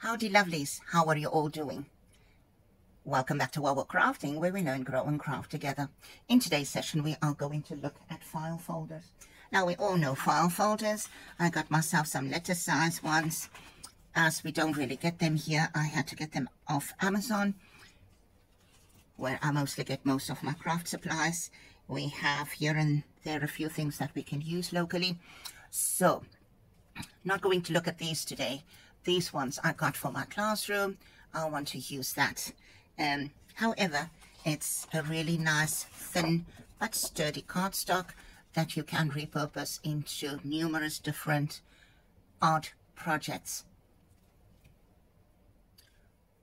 Howdy lovelies, how are you all doing? Welcome back to Our Crafting, where we learn, grow and craft together. In today's session we are going to look at file folders. Now we all know file folders. I got myself some letter size ones. As we don't really get them here, I had to get them off Amazon, where I mostly get most of my craft supplies. We have here and there a few things that we can use locally. So, not going to look at these today. These ones I got for my classroom. I want to use that. However, it's a really nice, thin but sturdy cardstock that you can repurpose into numerous different art projects.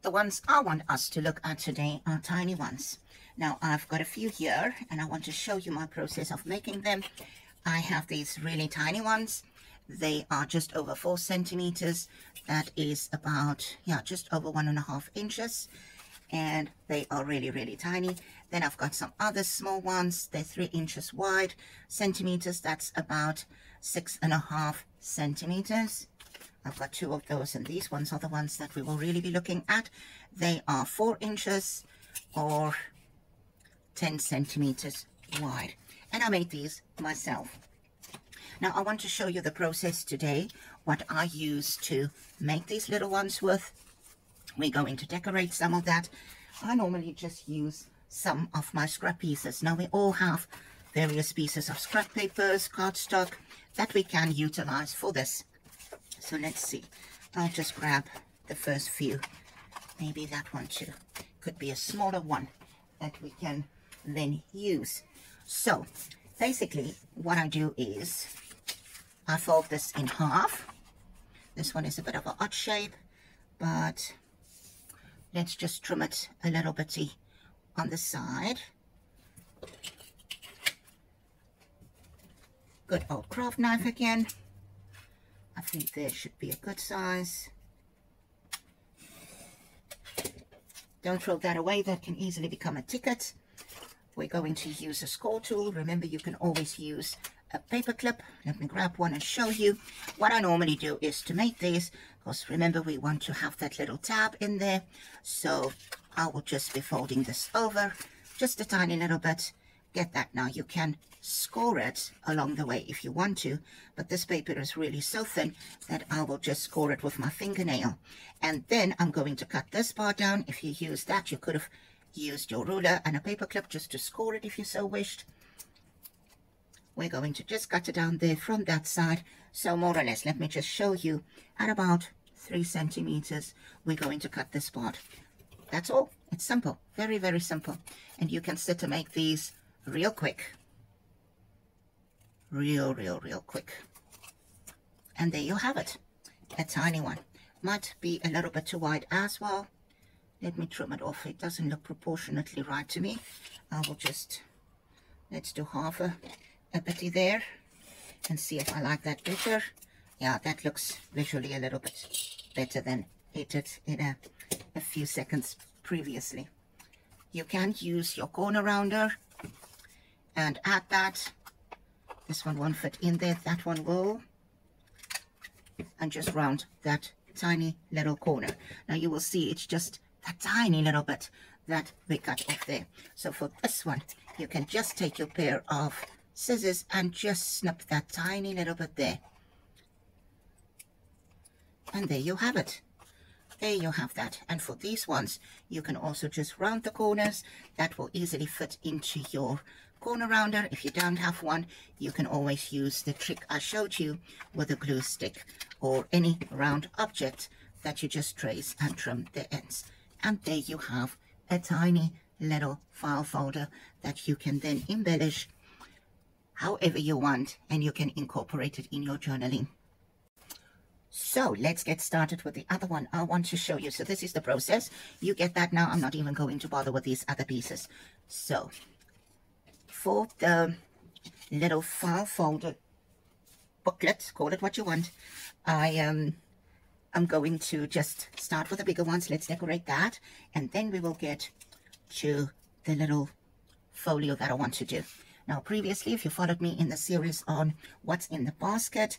The ones I want us to look at today are tiny ones. Now I've got a few here and I want to show you my process of making them. I have these really tiny ones. They are just over 4 centimeters. That is about, just over 1.5 inches. And they are really, really tiny. Then I've got some other small ones. They're 3 inches wide. Centimeters, that's about 6.5 centimeters. I've got 2 of those, and these ones are the ones that we will really be looking at. They are 4 inches or 10 centimeters wide. And I made these myself. Now I want to show you the process today, what I use to make these little ones with. We're going to decorate some of that. I normally just use some of my scrap pieces. Now we all have various pieces of scrap papers, cardstock that we can utilize for this. So let's see. I'll just grab the first few. Maybe that one too. Could be a smaller one that we can then use. So basically what I do is I fold this in half. This one is a bit of an odd shape, but let's just trim it a little bitty on the side. Good old craft knife again. I think there should be a good size. Don't throw that away, that can easily become a ticket. We're going to use a score tool. Remember, you can always use a paper clip. Let me grab one and show you. What I normally do is to make these, because remember we want to have that little tab in there. So I will just be folding this over just a tiny little bit. Get that. Now you can score it along the way if you want to, but this paper is really so thin that I will just score it with my fingernail. And then I'm going to cut this part down. If you use that, you could have used your ruler and a paper clip just to score it if you so wished. We're going to just cut it down there from that side. So more or less, let me just show you, at about 3 centimeters, we're going to cut this part. That's all. It's simple. Very, very simple. And you can sit to make these real quick. Real quick. And there you have it. A tiny one. Might be a little bit too wide as well. Let me trim it off. It doesn't look proportionately right to me. I will just, let's do half a bitty there and see if I like that better. Yeah, that looks visually a little bit better than it did in a few seconds previously. You can use your corner rounder and add that. This one won't fit in there, that one will. And just round that tiny little corner. Now you will see it's just a tiny little bit that we cut off there. So for this one, you can just take your pair of scissors and just snip that tiny little bit there. And there you have it. There you have that. And for these ones, you can also just round the corners. That will easily fit into your corner rounder. If you don't have one, you can always use the trick I showed you with a glue stick or any round object that you just trace and trim the ends. And there you have a tiny little file folder that you can then embellish however you want, and you can incorporate it in your journaling. So let's get started with the other one I want to show you. So this is the process. You get that now. I'm not even going to bother with these other pieces. So for the little file folder booklet, call it what you want, I'm going to just start with the bigger ones. Let's decorate that, and then we will get to the little folio that I want to do. Now previously, if you followed me in the series on what's in the basket,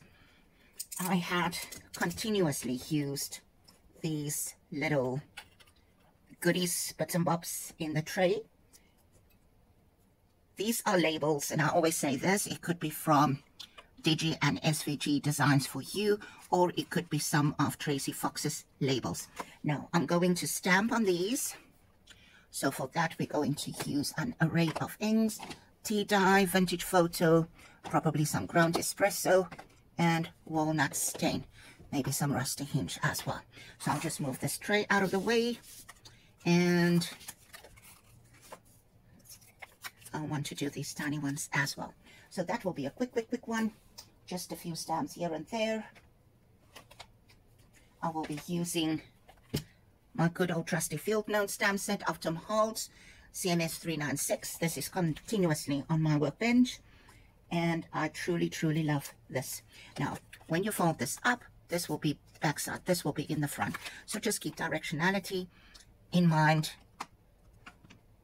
I had continuously used these little goodies, bits and bobs in the tray. These are labels, and I always say this, it could be from Digi and SVG Designs for You, or it could be some of Tracy Fox's labels. Now, I'm going to stamp on these. So for that, we're going to use an array of inks, tea dye, vintage photo, probably some ground espresso, and walnut stain. Maybe some rusty hinge as well. So I'll just move this tray out of the way, and I want to do these tiny ones as well. So that will be a quick one. Just a few stamps here and there. I will be using my good old trusty field note stamp set of Tom Holtz, CMS 396. This is continuously on my workbench, and I truly love this. Now, when you fold this up, this will be backside, this will be in the front. So just keep directionality in mind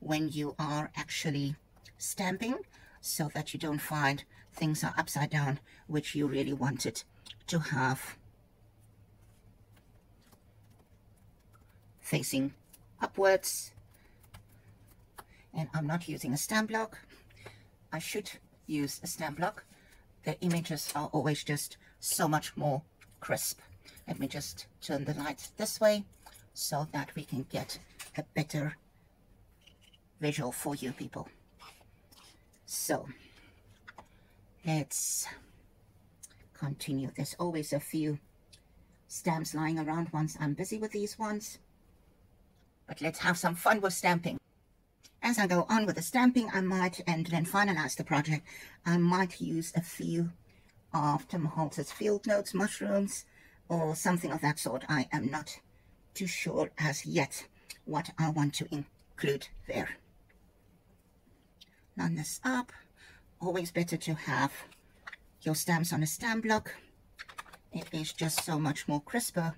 when you are actually stamping, so that you don't find things are upside down, which you really wanted to have facing upwards. And I'm not using a stamp block. I should use a stamp block. The images are always just so much more crisp. Let me just turn the light this way so that we can get a better visual for you people. So let's continue. There's always a few stamps lying around once I'm busy with these ones, but let's have some fun with stamping. As I go on with the stamping, I might, and then finalize the project, I might use a few of Tom Holtz's field notes, mushrooms, or something of that sort. I am not too sure as yet what I want to include there. Line this up. Always better to have your stamps on a stamp block. It is just so much more crisper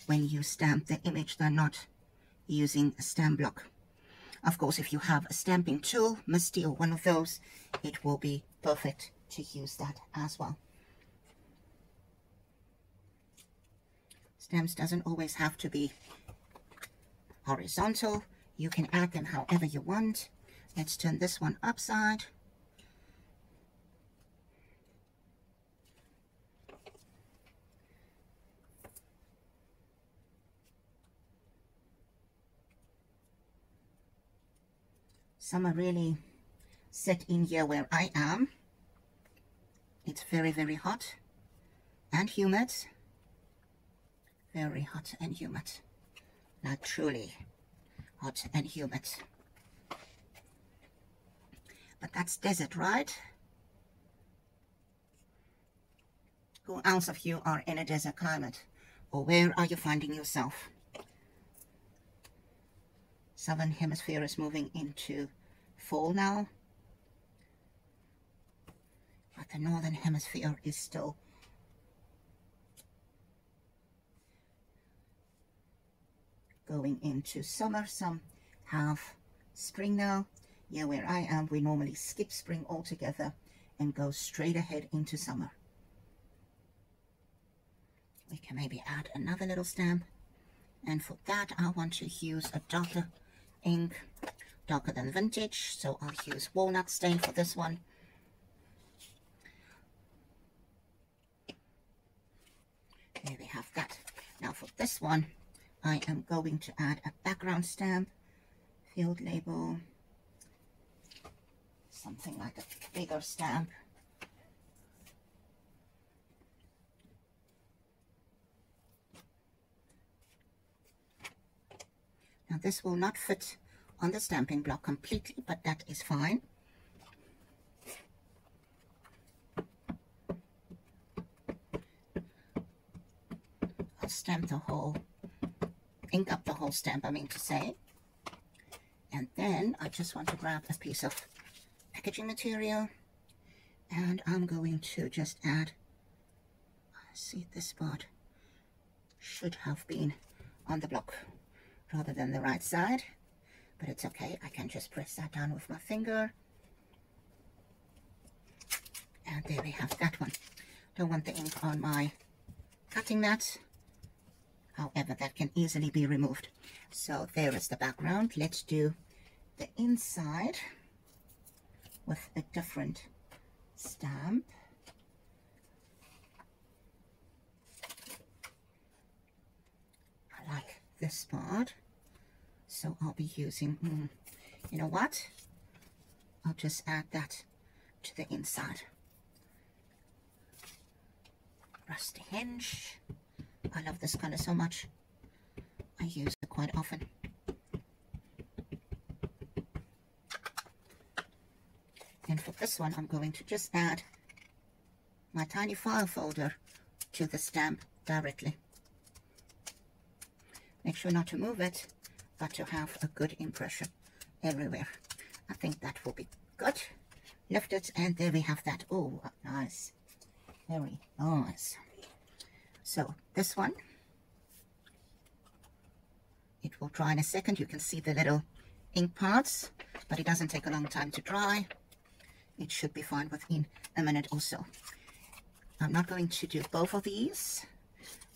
when you stamp the image than not using a stamp block. Of course, if you have a stamping tool, Misty or one of those, it will be perfect to use that as well. Stamps doesn't always have to be horizontal. You can add them however you want. Let's turn this one upside. Some are really set in here where I am. It's very hot and humid. Very hot and humid. Like truly hot and humid. But that's desert, right? Who else of you are in a desert climate? Or where are you finding yourself? Southern hemisphere is moving into fall now, but the northern hemisphere is still going into summer. Some have spring now. Yeah, where I am, we normally skip spring altogether and go straight ahead into summer. We can maybe add another little stamp, and for that I want to use a darker ink, darker than vintage, so I'll use walnut stain for this one. There we have that. Now for this one, I am going to add a background stamp, field label, something like a bigger stamp. Now this will not fit on the stamping block completely, but that is fine. I'll stamp the whole, ink up the whole stamp, I mean to say. And then I just want to grab a piece of packaging material, and I'm going to just add, see, this part should have been on the block rather than the right side, but it's okay. I can just press that down with my finger, and there we have that one. Don't want the ink on my cutting mat. However, that can easily be removed. So there is the background. Let's do the inside with a different stamp. I like this part, so I'll be using, you know what? I'll just add that to the inside. Rusty hinge. I love this color so much. I use it quite often. And for this one, I'm going to just add my tiny file folder to the stamp directly. Make sure not to move it, but to have a good impression everywhere. I think that will be good. Lift it, and there we have that. Oh, nice. Very nice. So this one, it will dry in a second. You can see the little ink parts, but it doesn't take a long time to dry. It should be fine within a minute or so. I'm not going to do both of these.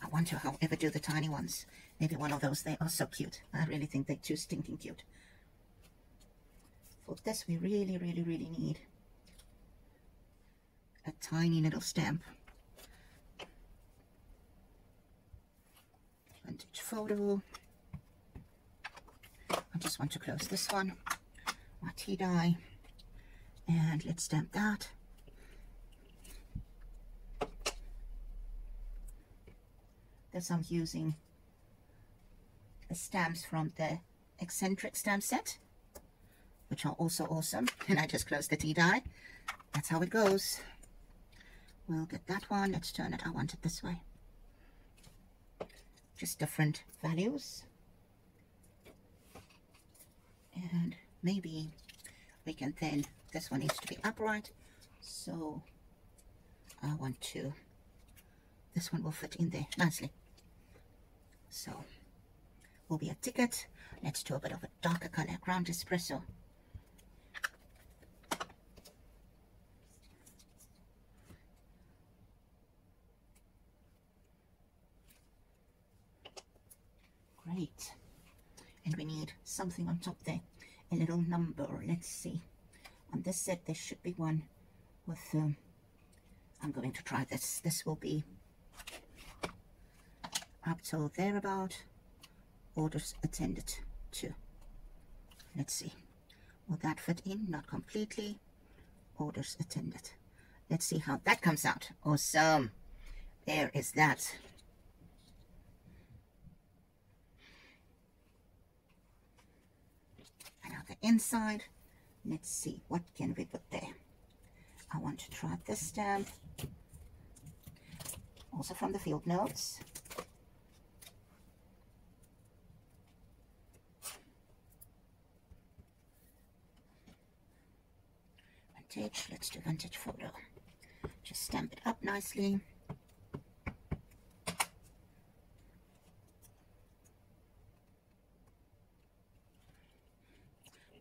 I want to, however, do the tiny ones. Maybe one of those. They are so cute. I really think they're too stinking cute. For this, we really, really, really need a tiny little stamp. Vintage photo. I just want to close this one. My tea dye. And let's stamp that. This I'm using the stamps from the eccentric stamp set, which are also awesome. And I just closed the tea dye. That's how it goes. We'll get that one. Let's turn it. I want it this way. Just different values. And maybe we can then, this one needs to be upright. So I want to, this one will fit in there nicely. So will be a ticket. Let's do a bit of a darker color, ground espresso. Great. And we need something on top there, a little number. Let's see. On this set, there should be one with, I'm going to try this. This will be up till thereabout. Orders attended to. Let's see. Will that fit in? Not completely. Orders attended. Let's see how that comes out. Awesome. There is that. And now the inside. Let's see. What can we put there? I want to try this stamp. Also from the field notes. Vintage. Let's do vintage photo. Just stamp it up nicely.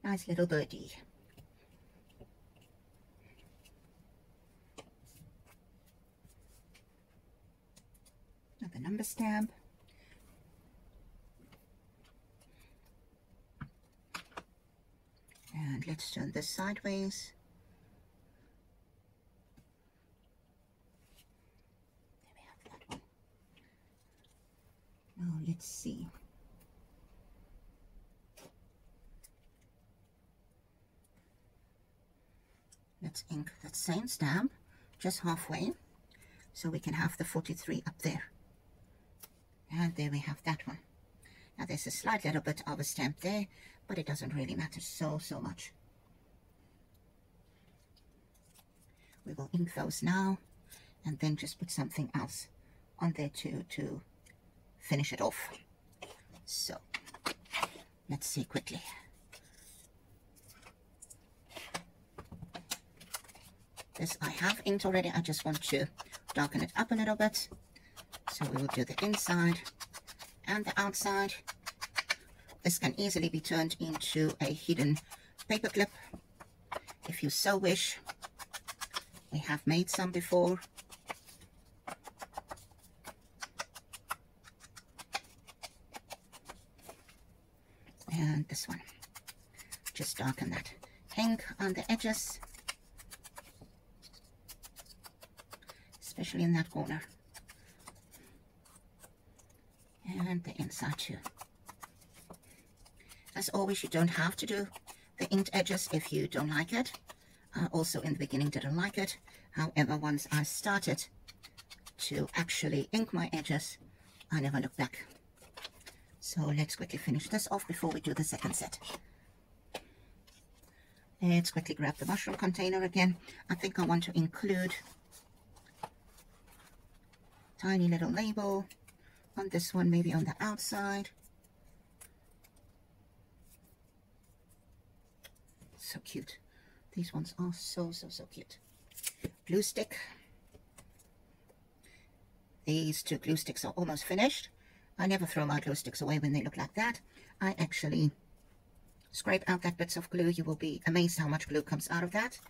Nice little birdie. Another number stamp. And let's turn this sideways. There we have that one. Now let's see. Let's ink that same stamp just halfway so we can have the 43 up there. And there we have that one. Now there's a slight little bit of a stamp there, but it doesn't really matter so much. We will ink those now and then just put something else on there to finish it off. So let's see quickly. This I have inked already. I just want to darken it up a little bit. So we will do the inside and the outside. This can easily be turned into a hidden paper clip if you so wish. We have made some before. and this one. Just darken that ink on the edges, especially in that corner, and the inside too. As always, you don't have to do the inked edges if you don't like it. Also in the beginning didn't like it. However, once I started to actually ink my edges, I never looked back. So let's quickly finish this off before we do the second set. Let's quickly grab the mushroom container again. I think I want to include tiny little label on this one, maybe on the outside. So cute. These ones are so cute. Glue stick. These two glue sticks are almost finished. I never throw my glue sticks away when they look like that. I actually scrape out that bits of glue. You will be amazed how much glue comes out of that.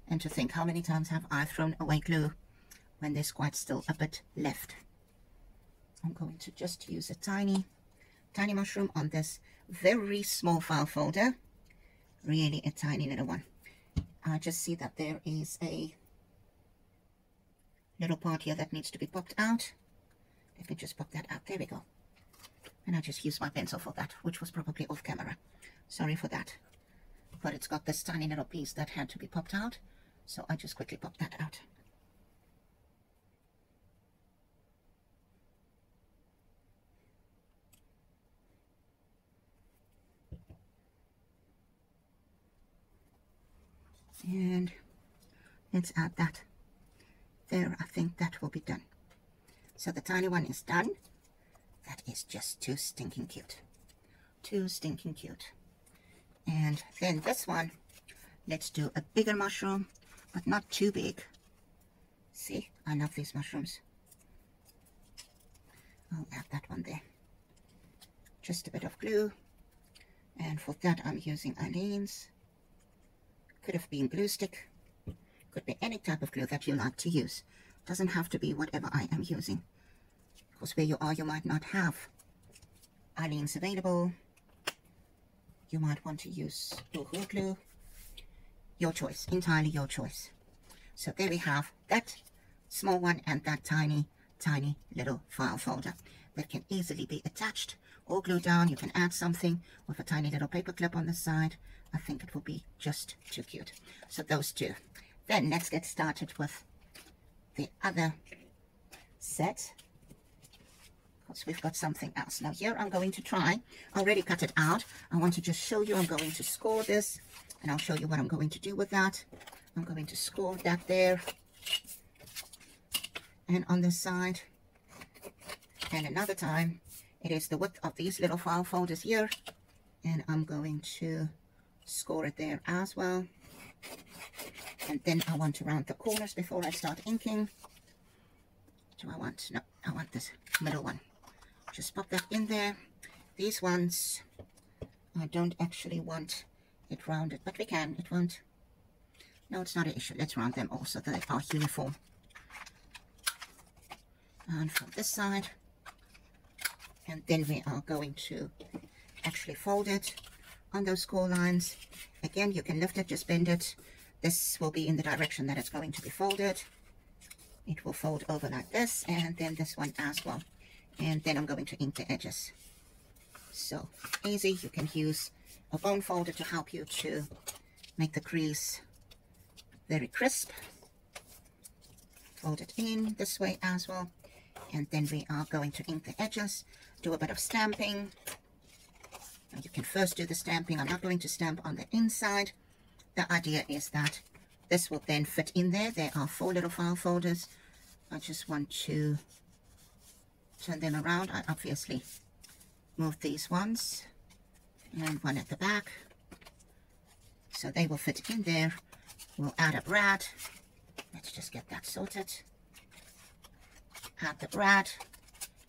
And to think, how many times have I thrown away glue when there's quite still a bit left. I'm going to just use a tiny mushroom on this very small file folder. Really a tiny little one. I just see that there is a little part here that needs to be popped out. Let me just pop that out. There we go. And I just used my pencil for that, which was probably off camera. Sorry for that. But it's got this tiny little piece that had to be popped out. So I just quickly popped that out. And let's add that there. I think that will be done. So the tiny one is done. That is just too stinking cute. Too stinking cute. And then this one, let's do a bigger mushroom, but not too big. See, I love these mushrooms. I'll add that one there. Just a bit of glue. And for that, I'm using eyelets. Could have been glue stick. Could be any type of glue that you like to use. Doesn't have to be whatever I am using. Because where you are, you might not have eyelets available. You might want to use boohoo glue. Your choice, entirely your choice. So there we have that small one and that tiny little file folder that can easily be attached or glued down. You can add something with a tiny little paper clip on the side. I think it will be just too cute. So those two. Then let's get started with the other set, because we've got something else. Now here I'm going to try, I already cut it out. I want to just show you, I'm going to score this, and I'll show you what I'm going to do with that. I'm going to score that there, and on this side, and another time, it is the width of these little file folders here, and I'm going to score it there as well. And then I want to round the corners before I start inking. Do I want, no, I want this middle one. Just pop that in there. These ones, I don't actually want it rounded, but we can, it won't. No, it's not an issue. Let's round them all so that they are uniform. And from this side, and then we are going to actually fold it on those score lines. Again, you can lift it, just bend it. This will be in the direction that it's going to be folded. It will fold over like this, and then this one as well. And then I'm going to ink the edges. So easy. You can use a bone folder to help you to make the crease very crisp. Fold it in this way as well. And then we are going to ink the edges, do a bit of stamping. Now you can first do the stamping. I'm not going to stamp on the inside. The idea is that this will then fit in there. There are 4 little file folders. I just want to turn them around. I obviously move these ones and one at the back. So they will fit in there. We'll add a brad. Let's just get that sorted. Add the brad,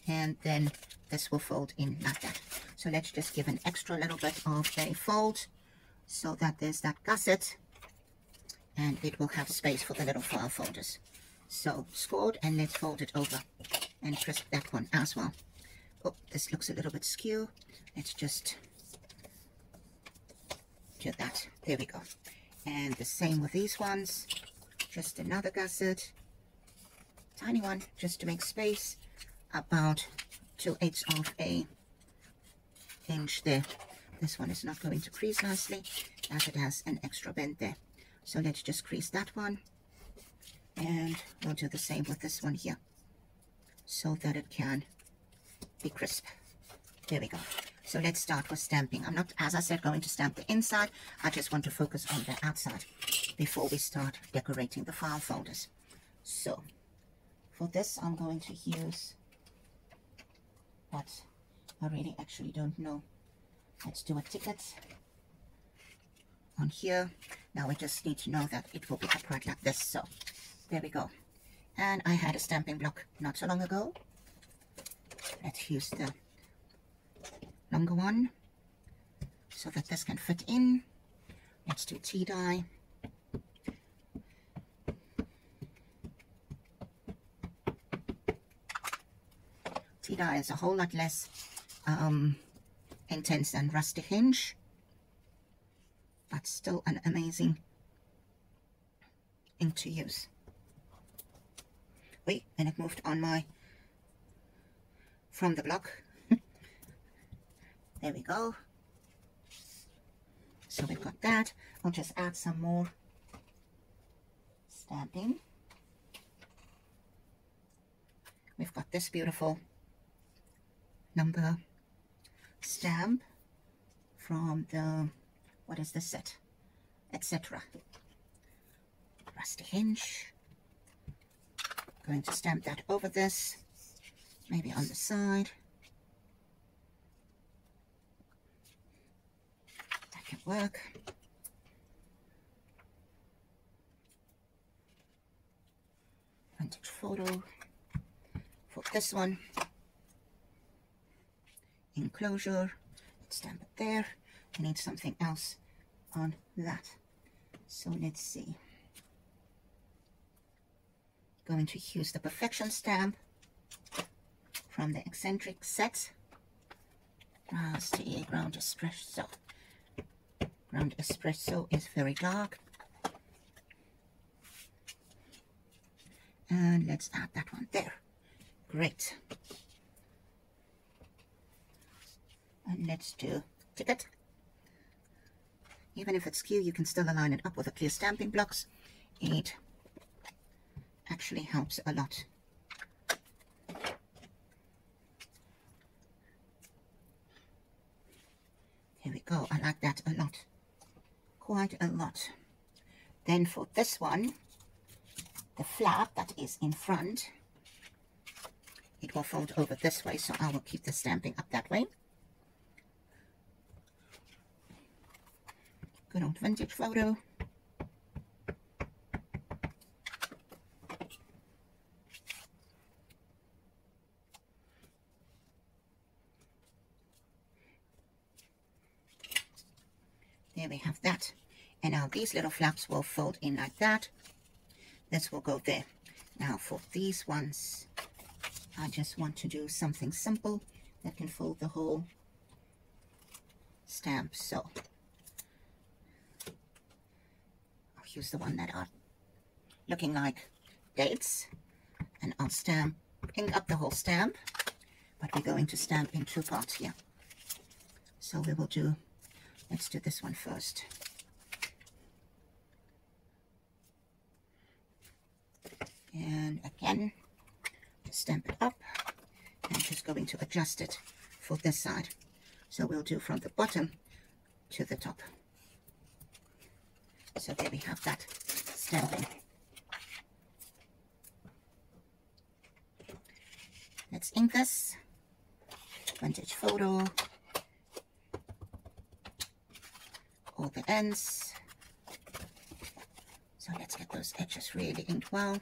and then this will fold in like that. So let's just give an extra little bit of a fold so that there's that gusset, and it will have space for the little file folders. So scored, and let's fold it over and crisp that one as well. Oh, this looks a little bit skew. Let's just do that. There we go. And the same with these ones. Just another gusset, tiny one, just to make space, about 2/8 of a inch there. This one is not going to crease nicely as it has an extra bend there. So let's just crease that one, and we'll do the same with this one here so that it can be crisp. There we go. So let's start with stamping. I'm not, as I said, going to stamp the inside. I just want to focus on the outside before we start decorating the file folders. So for this, I'm going to use what I really actually don't know. Let's do a ticket on here. Now we just need to know that it will be upright like this. So there we go. And I had a stamping block not so long ago. Let's use the longer one so that this can fit in. Let's do tea dye. Tea dye is a whole lot less intense than rusty hinge, but still an amazing ink to use. Wait, and it moved on my from the block. There we go. So we've got that. I'll just add some more stamping. We've got this beautiful number stamp from the, what is this set? Etc. Rusty hinge. Going to stamp that over this, maybe on the side. That can work. Vintage photo for this one. Enclosure. Let's stamp it there. I need something else on that. So let's see. Going to use the Perfection stamp from the Eccentric set. Ground Espresso. Ground Espresso is very dark. And let's add that one there. Great. And let's do ticket. Even if it's skew, you can still align it up with the clear stamping blocks. It actually helps a lot. Here we go. I like that a lot. Quite a lot. Then for this one, the flap that is in front, it will fold over this way, so I will keep the stamping up that way. Good old vintage photo. There we have that. And now these little flaps will fold in like that. This will go there. Now for these ones, I just want to do something simple that can fold the whole stamp. So I'll use the one that are looking like dates, and I'll ink up the whole stamp, but we're going to stamp in two parts here. So we will do, let's do this one first. And again, just stamp it up, and just going to adjust it for this side. So we'll do from the bottom to the top. So there we have that stamping. Let's ink this. Vintage photo. All the ends. So let's get those edges really inked well.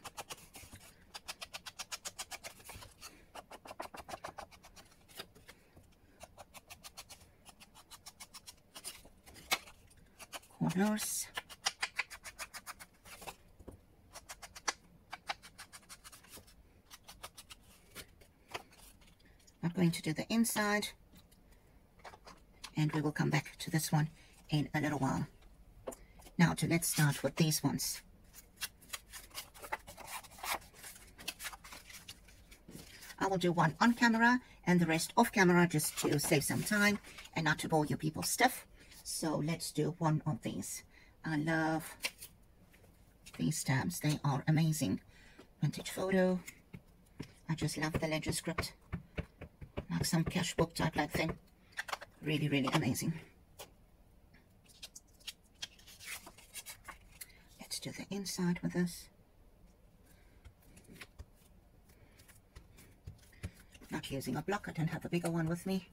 Corners. Not going to do the inside, and we will come back to this one in a little while. Now let's start with these ones. I will do one on camera and the rest off camera, just to save some time and not to bore you people stiff. So let's do one of these. I love these stamps. They are amazing. Vintage photo. I just love the ledger script. Like some cash book type like thing. Really, really amazing. Let's do the inside with this. Not using a block, I don't have a bigger one with me.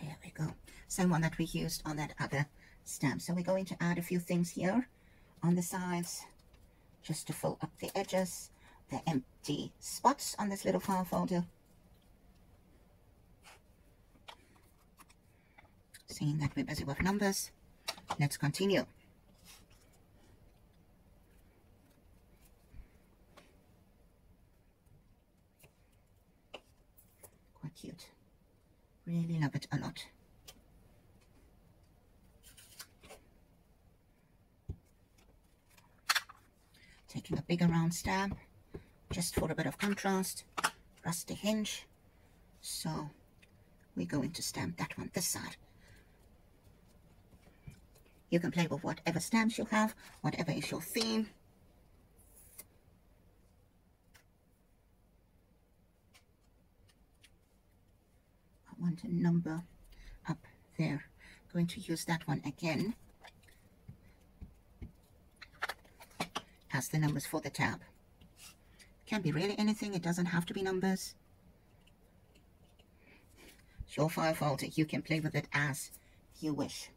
There we go. Same one that we used on that other stamp. So we're going to add a few things here on the sides, just to fill up the edges, the empty spots on this little file folder. Seeing that we're busy with numbers, let's continue. Quite cute. Really love it a lot. Taking a bigger round stamp, just for a bit of contrast. Rusty hinge. So we're going to stamp that one this side. You can play with whatever stamps you have, whatever is your theme. I want a number up there. Going to use that one again as the numbers for the tab. Can be really anything, it doesn't have to be numbers. It's your file folder, you can play with it as you wish.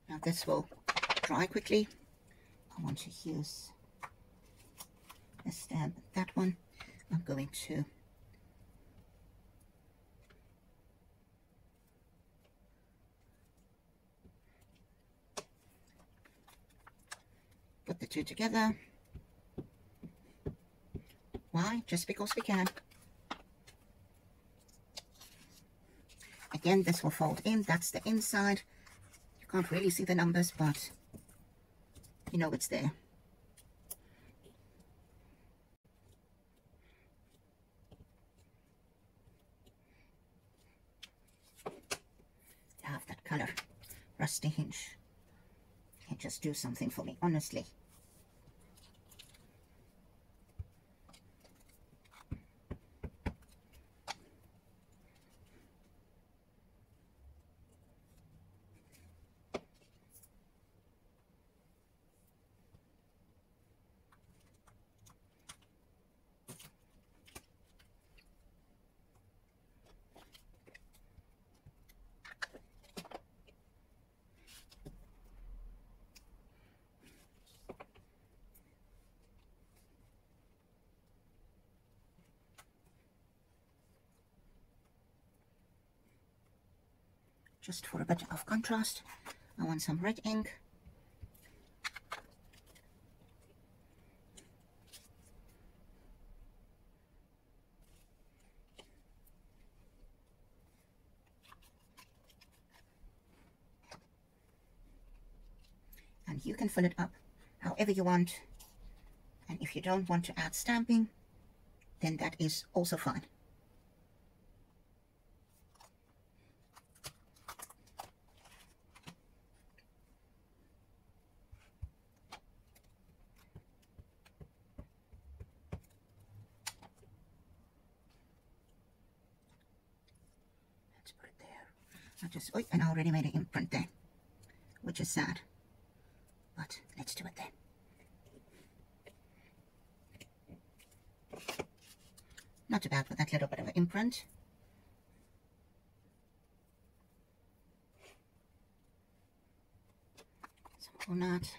Now this will dry quickly. I want to use a stamp, that one. I'm going to put the two together. Why? Just because we can. Again, this will fold in. That's the inside. You can't really see the numbers, but you know it's there. Love that color. Rusty hinge. Can't just do something for me, honestly. Just for a bit of contrast, I want some red ink. And you can fill it up however you want. And if you don't want to add stamping, then that is also fine. And I already made an imprint there, which is sad, but let's do it there. Not too bad with that little bit of an imprint. Some walnut.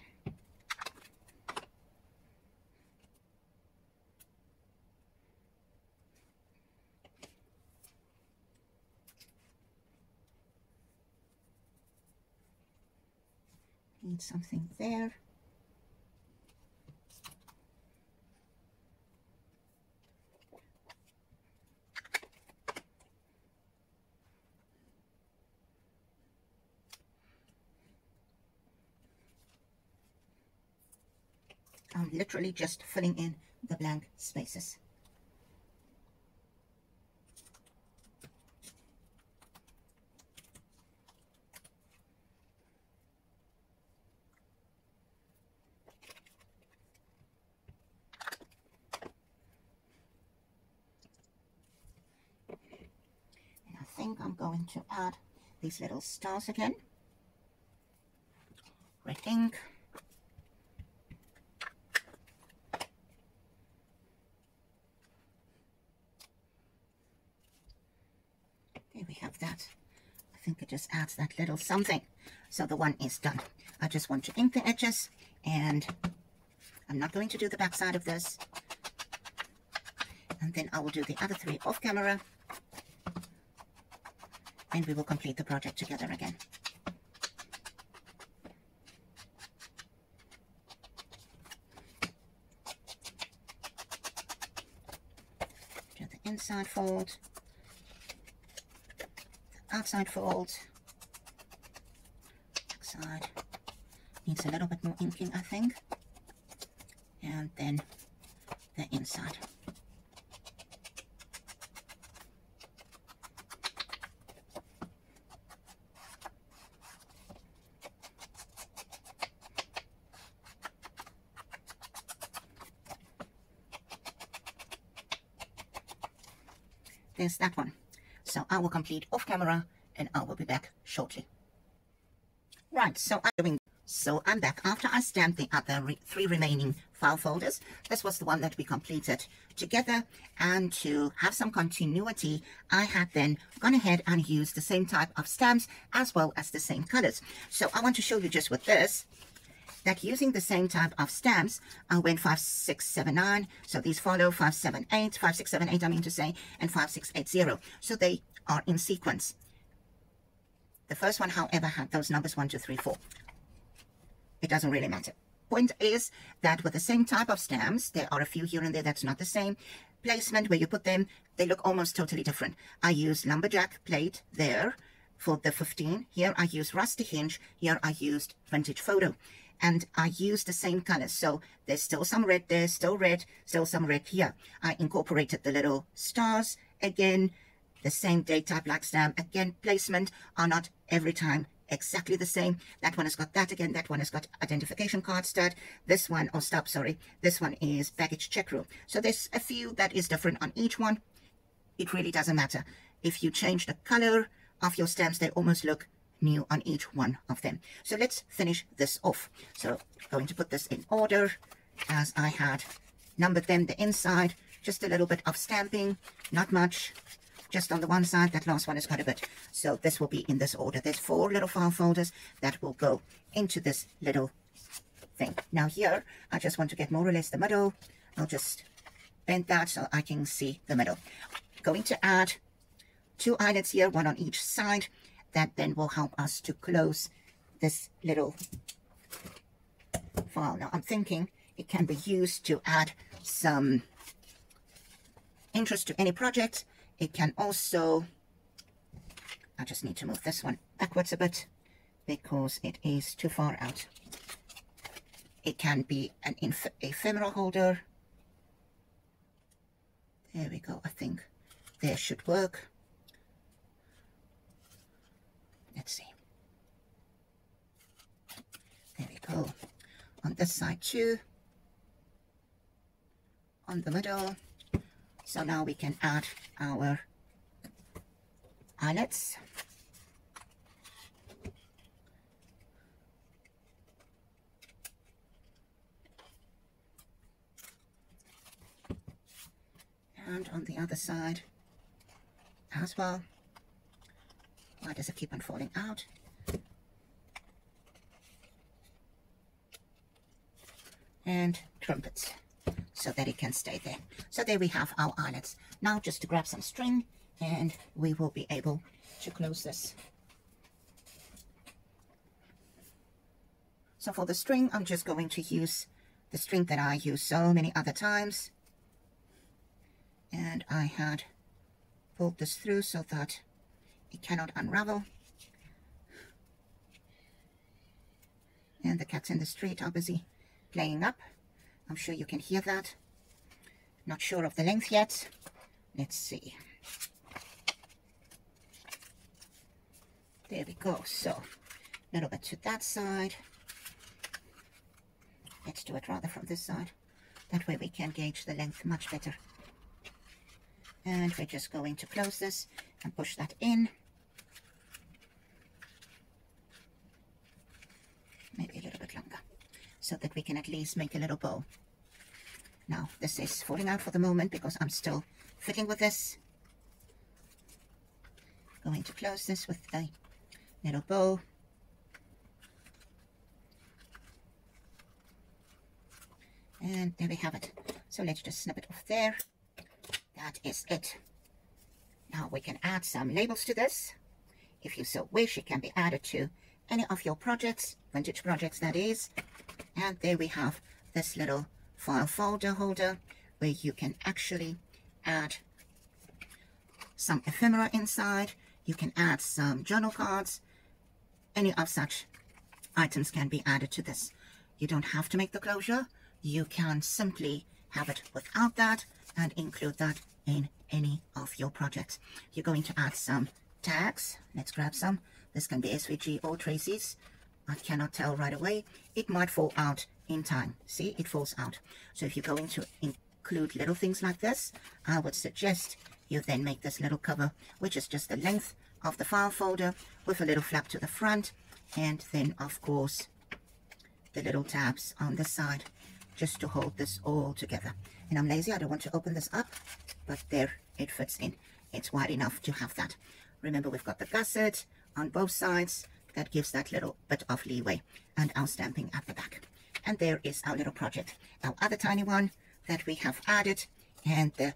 Need something there. I'm literally just filling in the blank spaces. And I think I'm going to add these little stars again. Red ink. There we have that. I think it just adds that little something. So the one is done. I just want to ink the edges, and I'm not going to do the back side of this. And then I will do the other three off camera, and we will complete the project together again. Do the inside fold, the outside fold, back side. Needs a little bit more inking, I think. And then the inside. There's that one. So I will complete off camera and I will be back shortly. Right, so I'm back after I stamped the other three remaining file folders. This was the one that we completed together, and to have some continuity, I had then gone ahead and used the same type of stamps as well as the same colors. So I want to show you just with this, that using the same type of stamps, I went 5, 6, 7, 9. So these follow 5, 7, 8, 5, 6, 7, 8, I mean to say, and 5, 6, 8, 0. So they are in sequence. The first one, however, had those numbers 1, 2, 3, 4. It doesn't really matter. Point is that with the same type of stamps, there are a few here and there that's not the same. Placement, where you put them, they look almost totally different. I used lumberjack plate there for the 15. Here I used rusty hinge. Here I used vintage photo. And I used the same colors. So there's still some red there, still some red here. I incorporated the little stars again, the same date type black stamp. Again, placement are not every time exactly the same. That one has got that again. That one has got identification card stud. This one, or stop, sorry. This one is baggage check room. So there's a few that is different on each one. It really doesn't matter. If you change the color of your stamps, they almost look new on each one of them. So let's finish this off. So going to put this in order as I had numbered them. The inside, just a little bit of stamping, not much. Just on the one side, that last one is quite a bit. So this will be in this order. There's 4 little file folders that will go into this little thing. Now here, I just want to get more or less the middle. I'll just bend that so I can see the middle. Going to add 2 eyelets here, 1 on each side. That then will help us to close this little file. Now I'm thinking it can be used to add some interest to any project. It can also, I just need to move this one backwards a bit because it is too far out. It can be an ephemera holder. There we go. I think there should work. Let's see. There we go. On this side too. On the middle. So now we can add our eyelets. And on the other side as well. Why does it keep on falling out? And trumpets, so that it can stay there. So there we have our eyelets. Now just to grab some string and we will be able to close this. So for the string, I'm just going to use the string that I use so many other times. And I had pulled this through so that it cannot unravel. And the cats in the street are busy playing up. I'm sure you can hear that. Not sure of the length yet. Let's see. There we go. So a little bit to that side. Let's do it rather from this side. That way we can gauge the length much better. And we're just going to close this and push that in. Maybe a little bit longer, so that we can at least make a little bow. Now, this is falling out for the moment because I'm still fiddling with this. Going to close this with a little bow. And there we have it. So let's just snip it off there. That is it. Now we can add some labels to this. If you so wish, it can be added to any of your projects, vintage projects that is. And there we have this little file folder holder where you can actually add some ephemera inside. You can add some journal cards. Any of such items can be added to this. You don't have to make the closure. You can simply have it without that and include that in any of your projects. You're going to add some tags. Let's grab some. This can be SVG or Tracy's. I cannot tell right away. It might fall out in time. See, it falls out. So if you're going to include little things like this, I would suggest you then make this little cover, which is just the length of the file folder with a little flap to the front, and then of course the little tabs on the side just to hold this all together. And I'm lazy, I don't want to open this up, but there it fits in. It's wide enough to have that. Remember, we've got the gusset on both sides. That gives that little bit of leeway, and our stamping at the back. And there is our little project. Our other tiny one that we have added, and the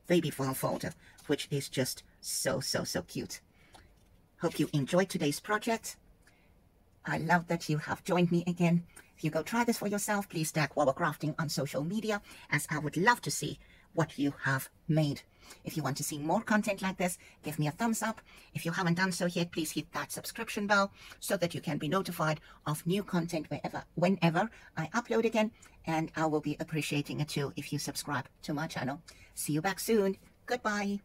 baby file folder, which is just so cute. Hope you enjoyed today's project. I love that you have joined me again. If you go try this for yourself, please tag Wawa Crafting on social media, as I would love to see what you have made. If you want to see more content like this, give me a thumbs up. If you haven't done so yet, please hit that subscription bell so that you can be notified of new content whenever I upload again. And I will be appreciating it too if you subscribe to my channel. See you back soon. Goodbye.